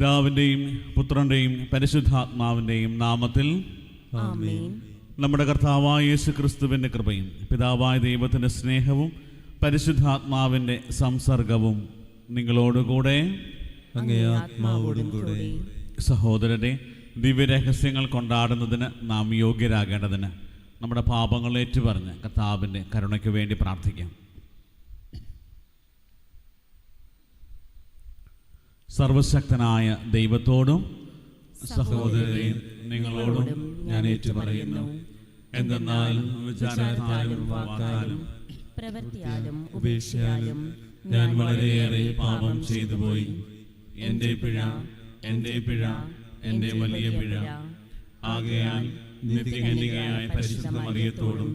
പിതാവിൻ്റെയും പുത്രൻ്റെയും പരിശുദ്ധാത്മാവിൻ്റെയും നാമത്തിൽ ആമേൻ. നമ്മുടെ കർത്താവായ യേശു ക്രിസ്തുവിൻ്റെ കൃപയും പിതാവായ ദൈവത്തിൻ്റെ സ്നേഹവും പരിശുദ്ധാത്മാവിൻ്റെ സംസർഗവും നിങ്ങളോടുകൂടെ അങ്ങേ ആത്മാവോടും കൂടെ. സഹോദരരെ, ദിവ്യരഹസ്യങ്ങൾ കൊണ്ടാടുന്നതിന് നാം യോഗ്യരാകേണ്ടതിന് നമ്മുടെ പാപങ്ങൾ ഏറ്റുപറഞ്ഞ് കർത്താവിൻ്റെ കരുണയ്ക്ക് വേണ്ടി പ്രാർത്ഥിക്കാം. സർവശക്തനായ ദൈവത്തോടും സഹോദരരെയും നിങ്ങളോടും ഞാൻ ഏറ്റുപറയുന്നു. എന്തെന്നാൽ വിചാരത്താലും വാക്കാലും പ്രവൃത്തിയാലും ഉപേക്ഷയാലും ഞാൻ വളരെയേറെ പാപം ചെയ്തു പോയി. എൻ്റെ പിഴ, എൻ്റെ പിഴ, എൻ്റെ വലിയ പിഴ. ആകയാൽ നിത്യകന്യകയായ പരിശുദ്ധ മറിയത്തോടും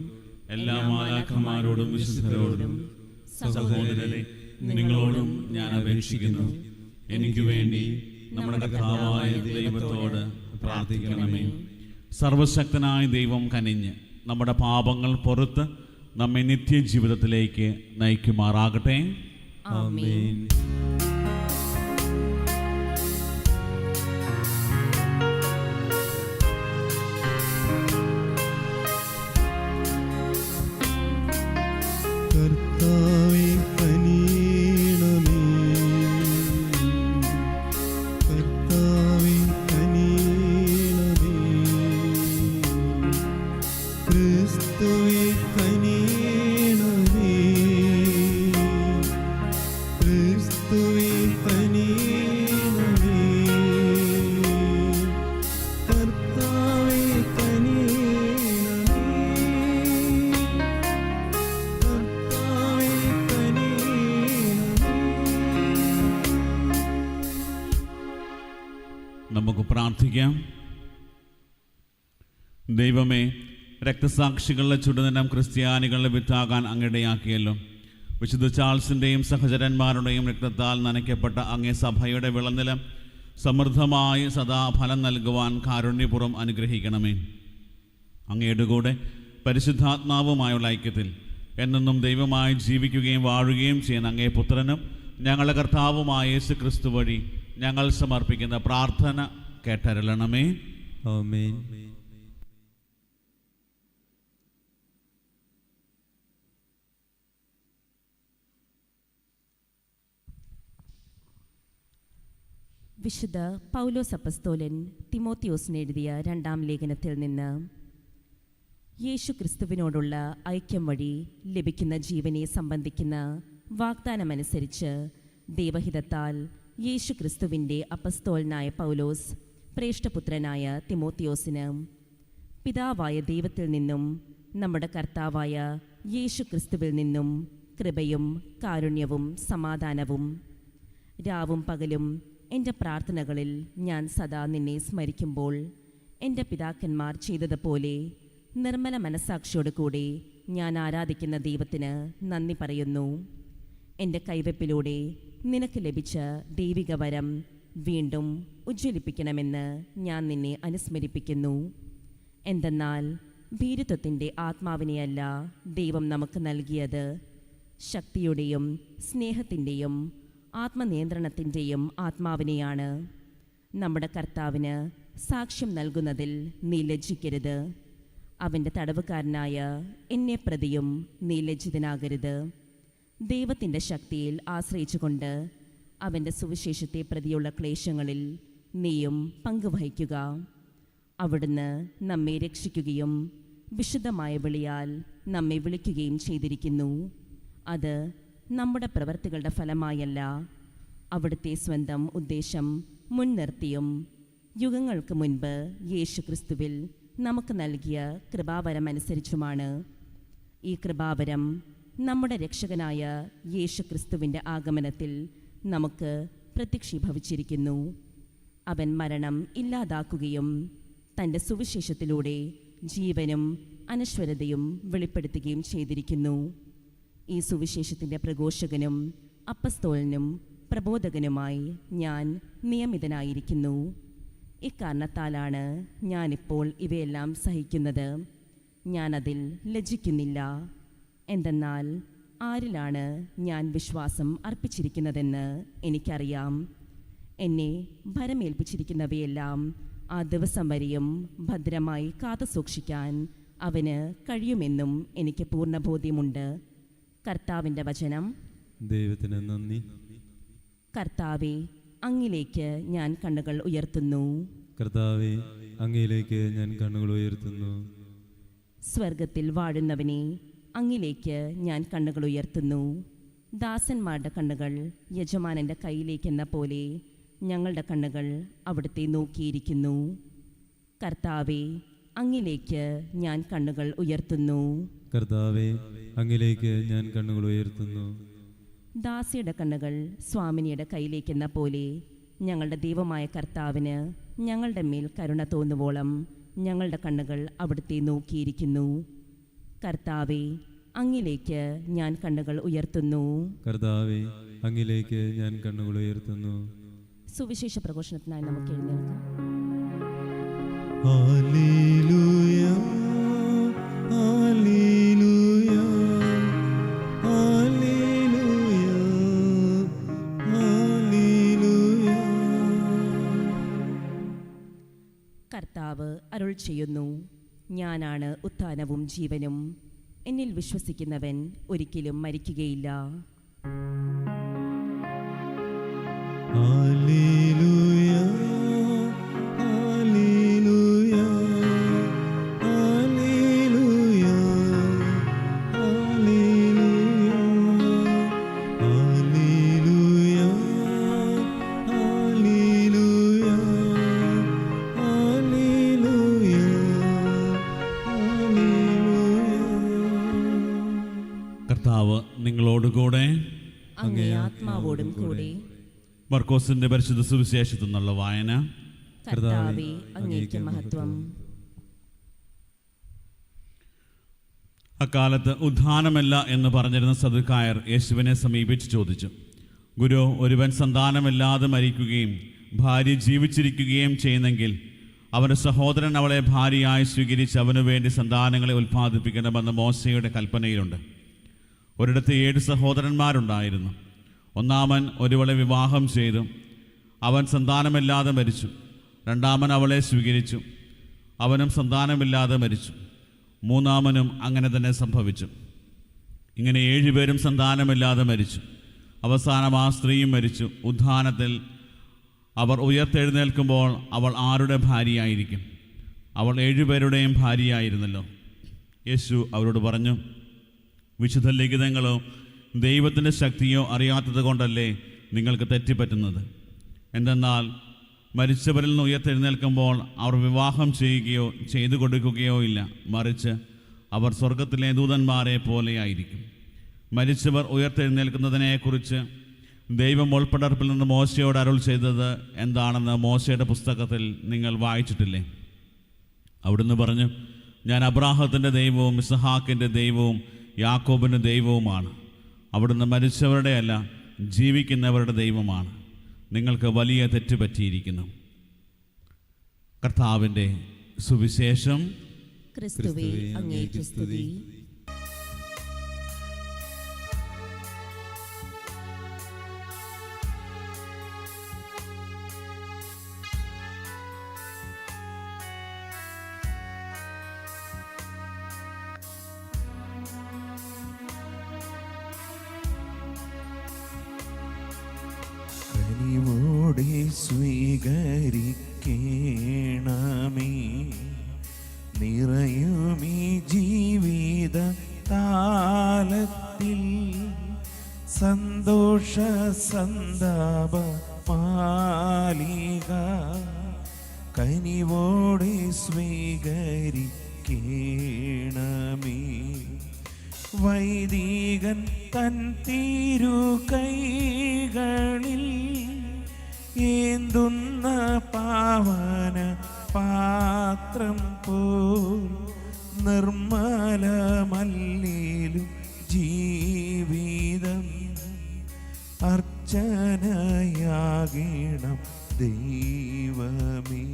എല്ലാ മാലാഖമാരോടും വിശുദ്ധരോടും സഹോദരരെ നിങ്ങളോടും ഞാൻ അപേക്ഷിക്കുന്നു, എനിക്ക് വേണ്ടി നമ്മുടെ കർത്താവായ ദൈവത്തോട് പ്രാർത്ഥിക്കണമേ. സർവശക്തനായ ദൈവം കനിഞ്ഞ് നമ്മുടെ പാപങ്ങൾ പുറത്ത് നമ്മെ നിത്യജീവിതത്തിലേക്ക് നയിക്കുമാറാകട്ടെ. ആമേൻ. കർത്താവേ കനിയണമേ, കർത്താവേ കനിയണമേ, ക്രിസ്തുവേ കനിയണമേ, ക്രിസ്തുവേ കനിയണമേ, കർത്താവേ കനിയണമേ, കർത്താവേ കനിയണമേ. നമുക്ക് പ്രാർത്ഥിക്കാം. ദൈവമേ, രക്തസാക്ഷികളുടെ ചുടുനിനം ക്രിസ്ത്യാനികളുടെ വിത്താകാൻ അങ്ങിടയാക്കിയല്ലോ. വിശുദ്ധ ചാൾസിൻ്റെയും സഹചരന്മാരുടെയും രക്തത്താൽ നനയ്ക്കപ്പെട്ട അങ്ങേ സഭയുടെ വിളനിലം സമൃദ്ധമായി സദാ ഫലം നൽകുവാൻ കാരുണ്യപൂർവ്വം അനുഗ്രഹിക്കണമേ. അങ്ങയുടെ കൂടെ പരിശുദ്ധാത്മാവുമായുള്ള ഐക്യത്തിൽ എന്നെന്നും ദൈവമായി ജീവിക്കുകയും വാഴുകയും ചെയ്യുന്ന അങ്ങേ പുത്രനും ഞങ്ങളുടെ കർത്താവുമായ യേശു ക്രിസ്തു വഴി ഞങ്ങൾ സമർപ്പിക്കുന്ന പ്രാർത്ഥന കേട്ടരുളണമേ. ആമേൻ. വിശുദ്ധ പൗലോസ് അപ്പസ്തോലൻ തിമോത്തിയോസിന് എഴുതിയ 2-ാം ലേഖനത്തിൽ നിന്ന്: യേശു ക്രിസ്തുവിനോടുള്ള ഐക്യം വഴി ലഭിക്കുന്ന ജീവനെ സംബന്ധിക്കുന്ന വാഗ്ദാനമനുസരിച്ച് ദൈവഹിതത്താൽ യേശു ക്രിസ്തുവിൻ്റെ അപ്പസ്തോലനായ പൗലോസ് ശ്രേഷ്ഠപുത്രനായ തിമോത്തിയോസിന് പിതാവായ ദൈവത്തിൽ നിന്നും നമ്മുടെ കർത്താവായ യേശു ക്രിസ്തുവിൽ നിന്നും കൃപയും കാരുണ്യവും സമാധാനവും. രാവും പകലും എൻ്റെ പ്രാർത്ഥനകളിൽ ഞാൻ സദാ നിന്നെ സ്മരിക്കുമ്പോൾ എൻ്റെ പിതാക്കന്മാർ ചെയ്തതുപോലെ നിർമ്മല മനസ്സാക്ഷിയോട് കൂടി ഞാൻ ആരാധിക്കുന്ന ദൈവത്തിന് നന്ദി പറയുന്നു. എൻ്റെ കൈവെപ്പിലൂടെ നിനക്ക് ലഭിച്ച ദൈവിക വരം വീണ്ടും ഉജ്ജ്വലിപ്പിക്കണമെന്ന് ഞാൻ നിന്നെ അനുസ്മരിപ്പിക്കുന്നു. എന്തെന്നാൽ ഭീരുത്വത്തിൻ്റെ ആത്മാവിനെയല്ല ദൈവം നമുക്ക് നൽകിയത്, ശക്തിയുടെയും സ്നേഹത്തിൻ്റെയും ആത്മനിയന്ത്രണത്തിൻ്റെയും ആത്മാവിനെയാണ്. നമ്മുടെ കർത്താവിന് സാക്ഷ്യം നൽകുന്നതിൽ നീ ലജ്ജിക്കരുത്. അവൻ്റെ തടവുകാരനായ എന്നെ പ്രതിയും നീ ലജ്ജിതനാകരുത്. ദൈവത്തിൻ്റെ ശക്തിയിൽ ആശ്രയിച്ചുകൊണ്ട് അവൻ്റെ സുവിശേഷത്തെ പ്രതിയുള്ള ക്ലേശങ്ങളിൽ നീയും പങ്കുവഹിക്കുക. അവിടുന്ന് നമ്മെ രക്ഷിക്കുകയും വിശുദ്ധമായ വിളിയാൽ നമ്മെ വിളിക്കുകയും ചെയ്തിരിക്കുന്നു. അത് നമ്മുടെ പ്രവൃത്തികളുടെ ഫലമായല്ല, അവിടുത്തെ സ്വന്തം ഉദ്ദേശം മുൻനിർത്തിയും യുഗങ്ങൾക്ക് മുൻപ് യേശു ക്രിസ്തുവിൽ നമുക്ക് നൽകിയ കൃപാവരമനുസരിച്ചുമാണ്. ഈ കൃപാവരം നമ്മുടെ രക്ഷകനായ യേശു ക്രിസ്തുവിൻ്റെ ആഗമനത്തിൽ നമുക്ക് പ്രത്യക്ഷീഭവിച്ചിരിക്കുന്നു. അവൻ മരണം ഇല്ലാതാക്കുകയും തൻ്റെ സുവിശേഷത്തിലൂടെ ജീവനും അനശ്വരതയും വെളിപ്പെടുത്തുകയും ചെയ്തിരിക്കുന്നു. ഈ സുവിശേഷത്തിൻ്റെ പ്രഘോഷകനും അപ്പസ്തോലനും പ്രബോധകനുമായി ഞാൻ നിയമിതനായിരിക്കുന്നു. ഇക്കാരണത്താലാണ് ഞാനിപ്പോൾ ഇവയെല്ലാം സഹിക്കുന്നത്. ഞാനതിൽ ലജ്ജിക്കുന്നില്ല. എന്തെന്നാൽ ആരിലാണ് ഞാൻ വിശ്വാസം അർപ്പിച്ചിരിക്കുന്നതെന്ന് എനിക്കറിയാം. എന്നെ ഭരമേൽപ്പിച്ചിരിക്കുന്നവയെല്ലാം ആ ദിവസം വരെയും ഭദ്രമായി കാത്തു സൂക്ഷിക്കാൻ അവന് കഴിയുമെന്നും എനിക്ക് പൂർണ്ണബോധ്യമുണ്ട്. കർത്താവിൻ്റെ വചനം. ദൈവത്തിന് നന്ദി. കർത്താവെ, അങ്ങിലേക്ക് ഞാൻ കണ്ണുകൾ ഉയർത്തുന്നു. കർത്താവെ, അങ്ങയിലേക്ക് ഞാൻ കണ്ണുകൾ ഉയർത്തുന്നു. സ്വർഗത്തിൽ വാഴുന്നവനെ, അങ്ങിലേക്ക് ഞാൻ കണ്ണുകൾ ഉയർത്തുന്നു. ദാസന്മാരുടെ കണ്ണുകൾ യജമാനൻ്റെ കയ്യിലേക്കെന്ന പോലെ ഞങ്ങളുടെ കണ്ണുകൾ അവിടുത്തെ നോക്കിയിരിക്കുന്നു. കർത്താവെ, അങ്ങിലേക്ക് ഞാൻ കണ്ണുകൾ ഉയർത്തുന്നു. കർത്താവെ, അങ്ങയിലേക്ക് ഞാൻ കണ്ണുകൾ ഉയർത്തുന്നു. ദാസിയുടെ കണ്ണുകൾ സ്വാമിനിയുടെ കയ്യിലേക്കെന്ന പോലെ ഞങ്ങളുടെ ദൈവമായ കർത്താവിന് ഞങ്ങളുടെ മേൽ കരുണ തോന്നുവോളം ഞങ്ങളുടെ കണ്ണുകൾ അവിടുത്തെ നോക്കിയിരിക്കുന്നു. കർത്താവെ, അങ്ങിലേക്ക് ഞാൻ കണ്ണുകൾ ഉയർത്തുന്നു. കർത്താവെ, അങ്ങയിലേക്ക് ഞാൻ കണ്ണുകൾ ഉയർത്തുന്നു. സുവിശേഷ പ്രഘോഷണത്തിനായി നമുക്ക് എഴുന്നേൽക്കാം. ഹല്ലേലൂയ, ഹല്ലേലൂയ, ഹല്ലേലൂയ, ഹല്ലേലൂയ. കർത്താവ് അരുൾ ചെയ്യുന്നു, ഞാനാണ് ഉത്ഥാനവും ജീവനും. എന്നിൽ വിശ്വസിക്കുന്നവൻ ഒരിക്കലും മരിക്കുകയില്ല. ഹല്ലേലൂയ, ഹല്ലേലൂയ, ഹല്ലേലൂയ, ഹല്ലേലൂയ, ഹല്ലേലൂയ, ഹല്ലേലൂയ, ഹല്ലേലൂയ, ഹല്ലേലൂയ. കർത്താവ് നിങ്ങളോടുകൂടെ. അങ്ങേ ആത്മാവോടും കൂടെ. മർക്കോസിന്റെ പരിശുദ്ധ സുവിശേഷത്തിൽ നിന്നുള്ള വായന. കർത്താവേ, അങ്ങേക്ക് മഹത്വം. അക്കാലത്ത് ഉദ്ധാനമല്ല എന്ന് പറഞ്ഞിരുന്ന സദുക്കായർ യേശുവിനെ സമീപിച്ച് ചോദിച്ചു, ഗുരു, ഒരുവൻ സന്താനമില്ലാതെ മരിക്കുകയും ഭാര്യ ജീവിച്ചിരിക്കുകയും ചെയ്യുന്നെങ്കിൽ അവൻ്റെ സഹോദരൻ അവളെ ഭാര്യയായി സ്വീകരിച്ച് അവനു വേണ്ടി സന്താനങ്ങളെ ഉൽപ്പാദിപ്പിക്കണമെന്ന് മോശയുടെ കൽപ്പനയിലുണ്ട്. ഒരിടത്ത് 7 സഹോദരന്മാരുണ്ടായിരുന്നു. ഒന്നാമൻ ഒരുവളെ വിവാഹം ചെയ്തു. അവൻ സന്താനമില്ലാതെ മരിച്ചു. രണ്ടാമൻ അവളെ സ്വീകരിച്ചു. അവനും സന്താനമില്ലാതെ മരിച്ചു. മൂന്നാമനും അങ്ങനെ തന്നെ സംഭവിച്ചു. ഇങ്ങനെ 7 പേരും സന്താനമില്ലാതെ മരിച്ചു. അവസാനം ആ സ്ത്രീയും മരിച്ചു. ഉദ്ധാനത്തിൽ അവർ ഉയർത്തെഴുന്നേൽക്കുമ്പോൾ അവൾ ആരുടെ ഭാര്യയായിരിക്കും? അവൾ 7 പേരുടെയും ഭാര്യയായിരുന്നല്ലോ. യേശു അവരോട് പറഞ്ഞു, വിശുദ്ധ ലിഖിതങ്ങളോ ദൈവത്തിൻ്റെ ശക്തിയോ അറിയാത്തത് കൊണ്ടല്ലേ നിങ്ങൾക്ക് തെറ്റിപ്പറ്റുന്നത്? എന്തെന്നാൽ മരിച്ചവരിൽ നിന്ന് ഉയർത്തെഴുന്നേൽക്കുമ്പോൾ അവർ വിവാഹം ചെയ്യുകയോ ചെയ്തു കൊടുക്കുകയോ ഇല്ല, മറിച്ച് അവർ സ്വർഗത്തിലെ ദൂതന്മാരെ പോലെയായിരിക്കും. മരിച്ചവർ ഉയർത്തെഴുന്നേൽക്കുന്നതിനെക്കുറിച്ച് ദൈവം ഉൾപ്പെടർപ്പിൽ നിന്ന് മോശയോട് അരുൾ ചെയ്തത് എന്താണെന്ന് മോശയുടെ പുസ്തകത്തിൽ നിങ്ങൾ വായിച്ചിട്ടില്ലേ? അവിടുന്ന് പറഞ്ഞു, ഞാൻ അബ്രാഹത്തിൻ്റെ ദൈവവും ഇസ്ഹാക്കിൻ്റെ ദൈവവും യാക്കോബിൻ്റെ ദൈവവുമാണ്. അവിടുന്ന് മരിച്ചവരുടെ അല്ല, ജീവിക്കുന്നവരുടെ ദൈവമാണ്. നിങ്ങൾക്ക് വലിയ തെറ്റ് പറ്റിയിരിക്കുന്നു. കർത്താവിൻ്റെ സുവിശേഷം. ക്രിസ്തുവേ, അങ്ങേക്ക് സ്തുതി. കനിവോടെ സ്വീകരിക്കണമേ നിറയുമീ ജീവിത താലത്തിൽ സന്തോഷ സന്താപ മാലിക കനിവോടെ സ്വീകരിക്കണമേ. വൈദികൻ തൻ തിരുകൈകളിൽ ഏന്തുന്ന പാവന പാത്രം പോൽ നിർമ്മലമല്ലേലും ജീവിതം അർച്ചനയാകണം ദൈവമേ.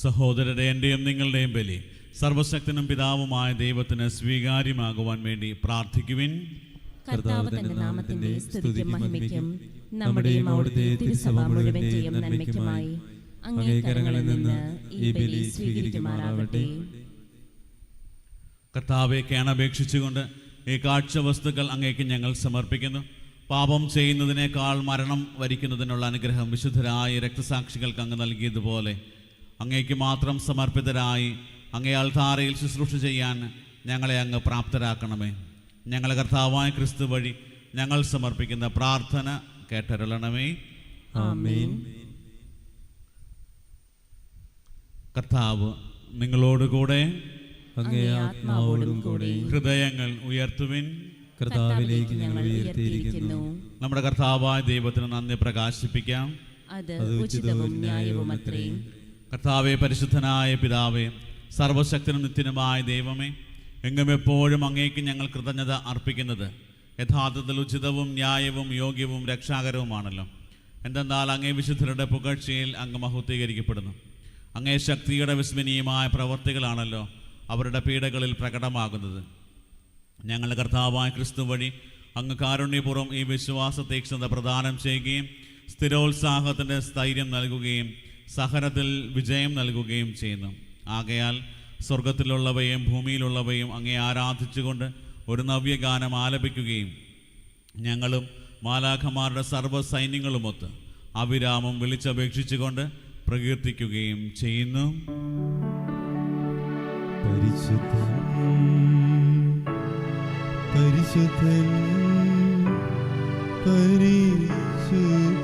സഹോദരരെ, എൻ്റെയും നിങ്ങളുടെയും ബലി സർവശക്തനും പിതാവുമായ ദൈവത്തിന് സ്വീകാര്യമാകുവാൻ വേണ്ടി പ്രാർത്ഥിക്കുവിൻ. കർത്താവ് തന്റെ നാമത്തിന്റെ സ്തുതിക്കും മഹിമയ്ക്കും നമ്മുടെയും അവിടുത്തെ തിരുസഭ മുഴുവന്റെയും നന്മയ്ക്കുമായി അങ്ങേ കരങ്ങളിൽ നിന്ന് ഈ ബലി സ്വീകരിക്കുമാറാവട്ടെ. കർത്താവെ, കേണപേക്ഷിച്ചുകൊണ്ട് ഈ കാഴ്ച വസ്തുക്കൾ അങ്ങേക്ക് ഞങ്ങൾ സമർപ്പിക്കുന്നു. പാപം ചെയ്യുന്നതിനേക്കാൾ മരണം വരിക്കുന്നതിനുള്ള അനുഗ്രഹം വിശുദ്ധരായ രക്തസാക്ഷികൾക്ക് അങ്ങ് നൽകിയതുപോലെ അങ്ങേക്ക് മാത്രം സമർപ്പിതരായി അങ്ങേ അൾത്താരയിൽ ശുശ്രൂഷ ചെയ്യാൻ ഞങ്ങളെ അങ്ങ് പ്രാപ്തരാക്കണമേ. ഞങ്ങളെ കർത്താവായ ക്രിസ്തു വഴി ഞങ്ങൾ സമർപ്പിക്കുന്ന പ്രാർത്ഥന കേട്ടരുളണമേ. ആമേൻ. കർത്താവ് നിങ്ങളോടുകൂടെ, അങ്ങേ ആത്മാവോടും കൂടെ. ഹൃദയങ്ങൾ ഉയർത്തുവിൻ. കർത്താവിലേക്ക് ഞങ്ങൾ ഉയർത്തിയിരിക്കുന്നു. നമ്മുടെ കർത്താവായ ദൈവത്തിന് നന്ദി പ്രകാശിപ്പിക്കാം. അത് ഉചിതവും ന്യായവുമത്രേ. കർത്താവെ, പരിശുദ്ധനായ പിതാവേ, സർവശക്തനും നിത്യനുമായ ദൈവമേ, എങ്ങും എപ്പോഴും അങ്ങേക്ക് ഞങ്ങൾ കൃതജ്ഞത അർപ്പിക്കുന്നത് യഥാർത്ഥത്തിൽ ഉചിതവും ന്യായവും യോഗ്യവും രക്ഷാകരവുമാണല്ലോ. എന്തെന്നാൽ അങ്ങേ വിശുദ്ധരുടെ പുകഴ്ചയിൽ അങ്ങ് മഹത്വീകരിക്കപ്പെടുന്നു. അങ്ങേ ശക്തിയുടെ വിസ്മരണീയമായ പ്രവർത്തികളാണല്ലോ അവരുടെ പീഡകളിൽ പ്രകടമാകുന്നത്. ഞങ്ങളുടെ കർത്താവായ ക്രിസ്തു വഴി അങ്ങ് കാരുണ്യപൂർവ്വം ഈ വിശ്വാസ തീക്ഷ്ണത പ്രദാനം ചെയ്യുകയും സ്ഥിരോത്സാഹത്തിൻ്റെ സ്ഥൈര്യം നൽകുകയും സഹനത്തിൽ വിജയം നൽകുകയും ചെയ്യുന്നു. ആകയാൽ സ്വർഗത്തിലുള്ളവയും ഭൂമിയിലുള്ളവയും അങ്ങേ ആരാധിച്ചുകൊണ്ട് ഒരു നവ്യഗാനം ആലപിക്കുകയും ഞങ്ങളും മാലാഖമാരുടെ സർവ്വസൈന്യങ്ങളുമൊത്ത് അവിരാമം വിളിച്ചപേക്ഷിച്ചുകൊണ്ട് പ്രകീർത്തിക്കുകയും ചെയ്യുന്നു. പരിശുദ്ധൻ, പരിശുദ്ധൻ, പരിശുദ്ധൻ.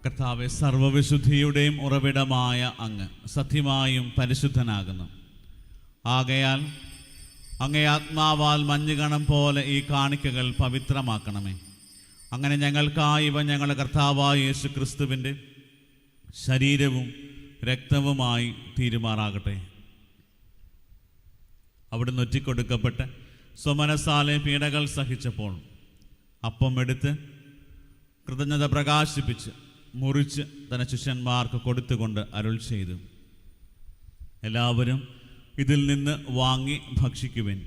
കർത്താവെ, സർവവിശുദ്ധിയുടെയും ഉറവിടമായ അങ്ങ് സത്യമായും പരിശുദ്ധനാകുന്നു. ആകയാൽ അങ്ങേ ആത്മാവാൽ മഞ്ഞുകണം പോലെ ഈ കാണിക്കകൾ പവിത്രമാക്കണമേ. അങ്ങനെ ഞങ്ങൾക്കായി ഇവ ഞങ്ങളുടെ കർത്താവായ യേശു ക്രിസ്തുവിൻ്റെ ശരീരവും രക്തവുമായി തീരുമാറാകട്ടെ. അവിടുന്ന് ഒറ്റിക്കൊടുക്കപ്പെട്ട് സ്വമനസാലെ പീഡകൾ സഹിച്ചപ്പോൾ അപ്പം എടുത്ത് കൃതജ്ഞത പ്രകാശിപ്പിച്ച് മുറിച്ച് തന്റെ ശിഷ്യന്മാർക്ക് കൊടുത്തുകൊണ്ട് അരുൾ ചെയ്തു, എല്ലാവരും ഇതിൽ നിന്ന് വാങ്ങി ഭക്ഷിക്കുവിൻ.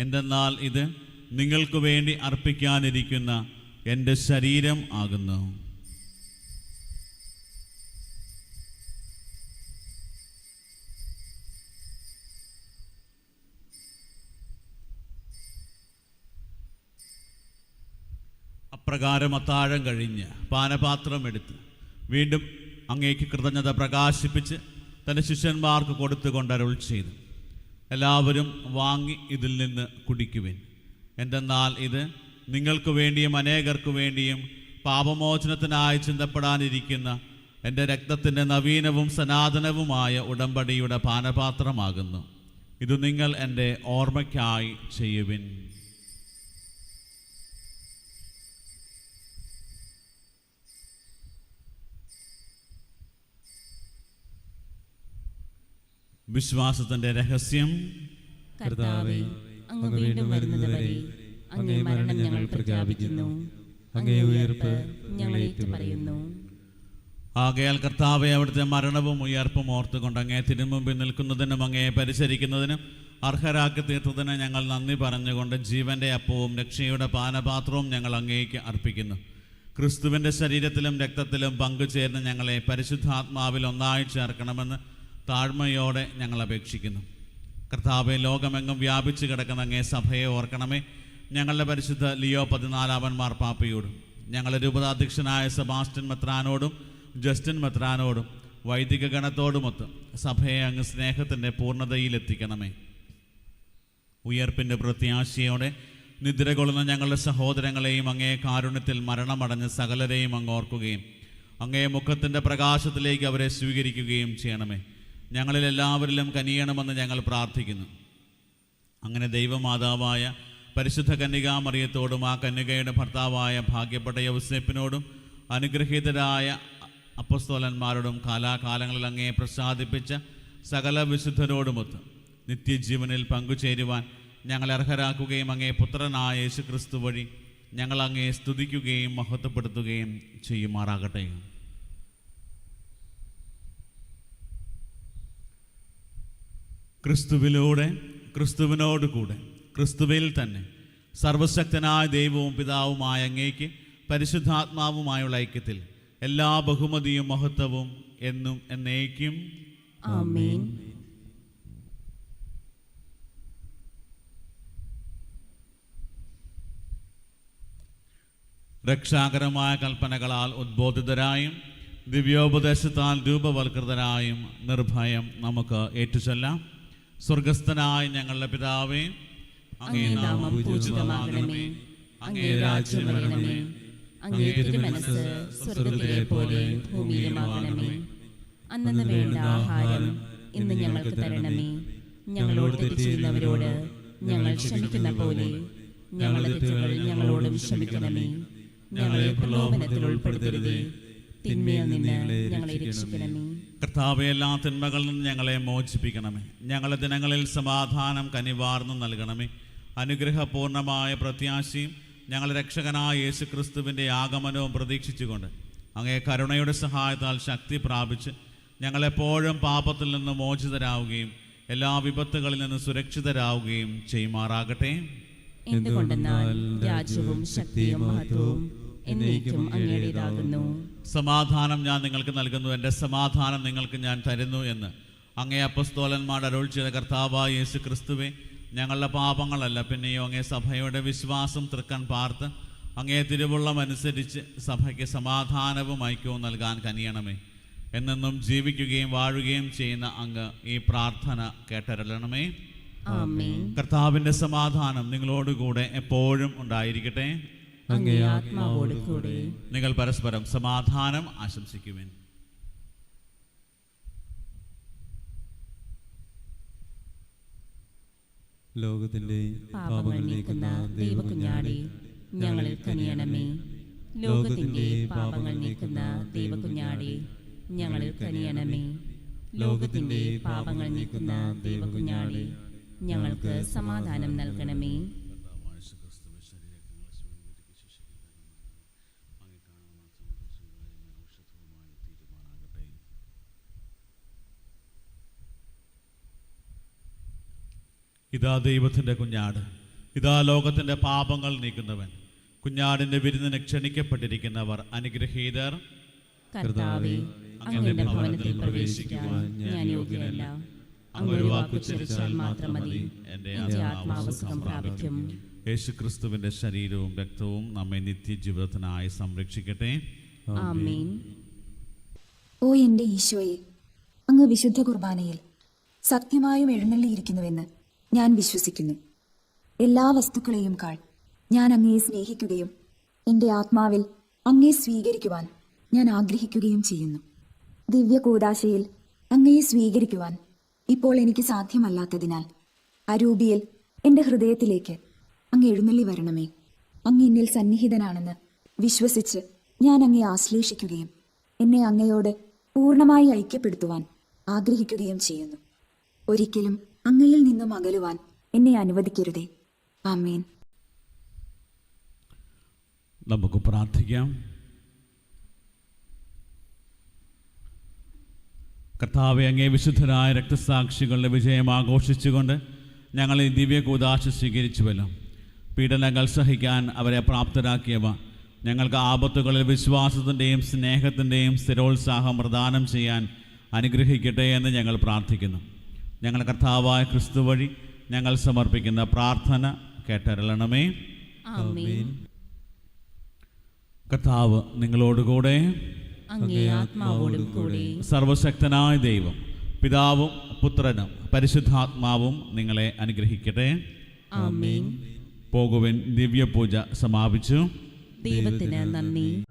എന്തെന്നാൽ ഇത് നിങ്ങൾക്ക് വേണ്ടി അർപ്പിക്കാനിരിക്കുന്ന എൻ്റെ ശരീരം ആകുന്നു. അപ്രകാരം അത്താഴം കഴിഞ്ഞ് പാനപാത്രം എടുത്ത് വീണ്ടും അങ്ങേക്ക് കൃതജ്ഞത പ്രകാശിപ്പിച്ച് തൻ്റെ ശിഷ്യന്മാർക്ക് കൊടുത്തുകൊണ്ട് അരുൾ ചെയ്തു, എല്ലാവരും വാങ്ങി ഇതിൽ നിന്ന് കുടിക്കുവിൻ. എന്തെന്നാൽ ഇത് നിങ്ങൾക്ക് വേണ്ടിയും അനേകർക്ക് വേണ്ടിയും പാപമോചനത്തിനായി ചിന്തപ്പെടാനിരിക്കുന്ന എൻ്റെ രക്തത്തിൻ്റെ നവീനവും സനാതനവുമായ ഉടമ്പടിയുടെ പാനപാത്രമാകുന്നു. ഇത് നിങ്ങൾ എൻ്റെ ഓർമ്മയ്ക്കായി ചെയ്യുവിൻ. വിശ്വാസത്തിന്റെ രഹസ്യം. കർത്താവേ, അങ്ങ് വീണ്ടും വരുന്നതുവരെ അങ്ങേ മരണം ഞങ്ങൾ പ്രഖ്യാപിക്കുന്നു, അങ്ങേ ഉയർപ്പ് ഞങ്ങൾ ഏറ്റുപറയുന്നു. ആകയാൽ കർത്താവെ, അവിടുത്തെ മരണവും ഉയർപ്പും ഓർത്തുകൊണ്ട് അങ്ങേ തിരുമുമ്പിൽ നിൽക്കുന്നതിനും അങ്ങേ പരിചരിക്കുന്നതിനും അർഹരാക്കി തീർത്തതിന് ഞങ്ങൾ നന്ദി പറഞ്ഞുകൊണ്ട് ജീവന്റെ അപ്പവും രക്ഷയുടെ പാനപാത്രവും ഞങ്ങൾ അങ്ങേക്ക് അർപ്പിക്കുന്നു. ക്രിസ്തുവിൻ്റെ ശരീരത്തിലും രക്തത്തിലും പങ്കുചേർന്ന് ഞങ്ങളെ പരിശുദ്ധാത്മാവിൽ ഒന്നായി ചേർക്കണമെന്ന് താഴ്മയോടെ ഞങ്ങൾ അപേക്ഷിക്കുന്നു. കർത്താവെ, ലോകമെങ്ങും വ്യാപിച്ചു കിടക്കുന്ന അങ്ങേ സഭയെ ഓർക്കണമേ. ഞങ്ങളുടെ പരിശുദ്ധ ലിയോ 14 മാർപ്പാപ്പയോടും ഞങ്ങളുടെ രൂപതാധ്യക്ഷനായ സെബാസ്റ്റ്യൻ മെത്രാനോടും ജസ്റ്റിൻ മെത്രാനോടും വൈദിക ഗണത്തോടുമൊത്ത് സഭയെ അങ്ങ് സ്നേഹത്തിൻ്റെ പൂർണ്ണതയിലെത്തിക്കണമേ. ഉയർപ്പിൻ്റെ പ്രത്യാശയോടെ നിദ്ര കൊള്ളുന്ന ഞങ്ങളുടെ സഹോദരങ്ങളെയും അങ്ങേ കാരുണ്യത്തിൽ മരണമടഞ്ഞ് സകലരെയും അങ്ങ് ഓർക്കുകയും അങ്ങേ മുഖത്തിൻ്റെ പ്രകാശത്തിലേക്ക് അവരെ സ്വീകരിക്കുകയും ചെയ്യണമേ. ഞങ്ങളിൽ എല്ലാവരിലും കനിയണമെന്ന് ഞങ്ങൾ പ്രാർത്ഥിക്കുന്നു. അങ്ങനെ ദൈവമാതാവായ പരിശുദ്ധ കന്യകാമറിയത്തോടും ആ കന്യകയുടെ ഭർത്താവായ ഭാഗ്യപ്പെട്ട യൗസേപ്പിനോടും അനുഗ്രഹീതരായ അപ്പസ്തോലന്മാരോടും കാലാകാലങ്ങളിൽ അങ്ങേ പ്രസാദിപ്പിച്ച സകല വിശുദ്ധരോടുമൊത്ത് നിത്യജീവനിൽ പങ്കുചേരുവാൻ ഞങ്ങളെ അർഹരാക്കുകയും അങ്ങേ പുത്രനായ യേശുക്രിസ്തു വഴി ഞങ്ങൾ അങ്ങേ സ്തുതിക്കുകയും മഹത്വപ്പെടുത്തുകയും ചെയ്യുമാറാകട്ടെ. ക്രിസ്തുവിലൂടെ, ക്രിസ്തുവിനോട് കൂടെ, ക്രിസ്തുവിൽ തന്നെ സർവശക്തനായ ദൈവവും പിതാവുമായ അങ്ങേക്ക് പരിശുദ്ധാത്മാവുമായുള്ള ഐക്യത്തിൽ എല്ലാ ബഹുമതിയും മഹത്വവും എന്നും എന്നേക്കും ആമേൻ. രക്ഷാകരമായ കൽപ്പനകളാൽ ഉദ്ബോധിതരായും ദിവ്യോപദേശത്താൽ രൂപവൽകൃതരായും നിർഭയം നമുക്ക് ഏറ്റുചൊല്ലാം. സ്വർഗസ്ഥനായ ഞങ്ങളുടെ പിതാവേ, അങ്ങേ നാമം പൂജിതമാകണമേ. അങ്ങേ രാജ്യം വരണമേ. അങ്ങേ തിരുമനസ്സ് സ്വർഗ്ഗത്തിലെ പോലെ ഭൂമിയിലുമാകണമേ. അന്നന്ന് വേണ്ട ആഹാരം ഇന്ന് ഞങ്ങൾക്ക് തരണമേ. ഞങ്ങളോട് തെറ്റ് ചെയ്യുന്നവരോട് ഞങ്ങൾ ക്ഷമിക്കുന്ന പോലെ ഞങ്ങളുടെ തെറ്റുകൾ ഞങ്ങളോടും ക്ഷമിക്കണമേ. ഞങ്ങളെ പ്രലോഭനത്തിൽ ഉൾപ്പെടുത്തരുതേ, തിന്മയിൽ നിന്ന് ഞങ്ങളെ രക്ഷിക്കണമേ. കർത്താവേ, എല്ലാ തിന്മകളിൽ നിന്ന് ഞങ്ങളെ മോചിപ്പിക്കണമേ. ഞങ്ങളുടെ ദിനങ്ങളിൽ സമാധാനം കനിവാർന്നു നൽകണമേ. അനുഗ്രഹപൂർണമായ പ്രത്യാശയും ഞങ്ങളുടെ രക്ഷകനായ യേശുക്രിസ്തുവിൻ്റെ ആഗമനവും പ്രതീക്ഷിച്ചുകൊണ്ട് അങ്ങേ കരുണയുടെ സഹായത്താൽ ശക്തി പ്രാപിച്ച് ഞങ്ങളെപ്പോഴും പാപത്തിൽ നിന്ന് മോചിതരാവുകയും എല്ലാ വിപത്തുകളിൽ നിന്ന് സുരക്ഷിതരാവുകയും ചെയ്യുമാറാകട്ടെ. എന്തുകൊണ്ടെന്നാൽ രാജ്യവും ശക്തിയും മഹത്വവും എന്നേക്കും അങ്ങയുടേതാകുന്നു. സമാധാനം ഞാൻ നിങ്ങൾക്ക് നൽകുന്നു, എൻ്റെ സമാധാനം നിങ്ങൾക്ക് ഞാൻ തരുന്നു എന്ന് അങ്ങേ അപ്പസ്തോലന്മാർ അരുൾ ചെയ്ത കർത്താവായ യേശു ക്രിസ്തുവേ, ഞങ്ങളുടെ പാപങ്ങളല്ല പിന്നെയോ അങ്ങേ സഭയുടെ വിശ്വാസം തൃക്കൺ പാർത്ത് അങ്ങേ തിരുവുള്ളമനുസരിച്ച് സഭയ്ക്ക് സമാധാനവും ഐക്യവും നൽകാൻ കനിയണമേ. എന്നെന്നും ജീവിക്കുകയും വാഴുകയും ചെയ്യുന്ന അങ്ങ് ഈ പ്രാർത്ഥന കേട്ടരുളണമേ. ആമേൻ. കർത്താവിൻ്റെ സമാധാനം നിങ്ങളോടുകൂടെ എപ്പോഴും ഉണ്ടായിരിക്കട്ടെ. അങ്ങേ ആത്മാവോട് കൂടെ. നിങ്ങൾ പരസ്പരം സമാധാനം ആശംസിക്കുവിൻ. ലോകത്തിന്റെ പാപങ്ങൾ നീക്കുന്ന ദൈവകുഞ്ഞാടേ, ഞങ്ങളിൽ കനിയണമേ. ലോകത്തിന്റെ പാപങ്ങൾ നീക്കുന്ന ദൈവകുഞ്ഞാടേ, ഞങ്ങളിൽ കനിയണമേ. ലോകത്തിന്റെ പാപങ്ങൾ നീക്കുന്ന ദൈവകുഞ്ഞാടേ, ഞങ്ങൾക്ക് സമാധാനം നൽകണമേ. ഇതാ ദൈവത്തിൻ്റെ കുഞ്ഞാട്, ഇതാ ലോകത്തിൻ്റെ പാപങ്ങൾ നീക്കുന്നവൻ. കുഞ്ഞാടിൻ്റെ വിരുന്നിന് ക്ഷണിക്കപ്പെട്ടിരിക്കുന്നവർ അനുഗ്രഹീതർ. കർത്താവേ, അങ്ങയുടെ ഭവനത്തിൽ പ്രവേശിക്കുവാൻ ഞാൻ യോഗ്യനല്ല. അങ്ങ് ഒരു വാക്കുച്ചരിച്ചാൽ മാത്രം മതി, എൻ്റെ ആത്മാവ് സുഖം പ്രാപിക്കും. യേശുക്രിസ്തുവിൻ്റെ ശരീരവും രക്തവും നമ്മെ നിത്യജീവിതത്തിനായി സംരക്ഷിക്കട്ടെ. ആമേൻ. ഓ എൻ്റെ ഈശോയെ, അങ്ങ് വിശുദ്ധ കുർബാനയിൽ സത്യമായും എഴുന്നള്ളിയിരിക്കുന്നുവെന്ന് ഞാൻ വിശ്വസിക്കുന്നു. എല്ലാ വസ്തുക്കളെയും കാൾ ഞാൻ അങ്ങയെ സ്നേഹിക്കുകയും എൻ്റെ ആത്മാവിൽ അങ്ങയെ സ്വീകരിക്കുവാൻ ഞാൻ ആഗ്രഹിക്കുകയും ചെയ്യുന്നു. ദിവ്യ കൂദാശയിൽ അങ്ങയെ സ്വീകരിക്കുവാൻ ഇപ്പോൾ എനിക്ക് സാധ്യമല്ലാത്തതിനാൽ അരൂപിയിൽ എൻ്റെ ഹൃദയത്തിലേക്ക് അങ്ങ് എഴുന്നള്ളി വരണമേ. അങ്ങ് എന്നിൽ സന്നിഹിതനാണെന്ന് വിശ്വസിച്ച് ഞാൻ അങ്ങയെ ആശ്ലേഷിക്കുകയും എന്നെ അങ്ങയോട് പൂർണ്ണമായി ഐക്യപ്പെടുത്തുവാൻ ആഗ്രഹിക്കുകയും ചെയ്യുന്നു. ഒരിക്കലും അങ്ങയിൽ നിന്നും അകലുവാൻ എന്നെ അനുവദിക്കരുതേ. ആമേൻ. നമുക്ക് പ്രാർത്ഥിക്കാം. കർത്താവെ, അങ്ങേ വിശുദ്ധരായ രക്തസാക്ഷികളുടെ വിജയം ആഘോഷിച്ചുകൊണ്ട് ഞങ്ങൾ ഈ ദിവ്യ കൂദാശ സ്വീകരിച്ചുവല്ലോ. പീഡനങ്ങൾ സഹിക്കാൻ അവരെ പ്രാപ്തരാക്കിയവ ഞങ്ങൾക്ക് ആപത്തുകളിൽ വിശ്വാസത്തിൻ്റെയും സ്നേഹത്തിൻ്റെയും സ്ഥിരോത്സാഹം പ്രദാനം ചെയ്യാൻ അനുഗ്രഹിക്കട്ടെ എന്ന് ഞങ്ങൾ പ്രാർത്ഥിക്കുന്നു. ഞങ്ങൾ കർത്താവായ ക്രിസ്തു വഴി ഞങ്ങൾ സമർപ്പിക്കുന്ന പ്രാർത്ഥന കേട്ടരുളണമേ. ആമേൻ. കർത്താവ് നിങ്ങളോടുകൂടെ. അങ്ങേ ആത്മാവോടും കൂടെ. സർവശക്തനായ ദൈവം പിതാവും പുത്രനും പരിശുദ്ധാത്മാവും നിങ്ങളെ അനുഗ്രഹിക്കട്ടെ. ആമേൻ. പോകുവിൻ. ദിവ്യപൂജ സമാപിച്ചു. ദൈവത്തിന് നന്ദി.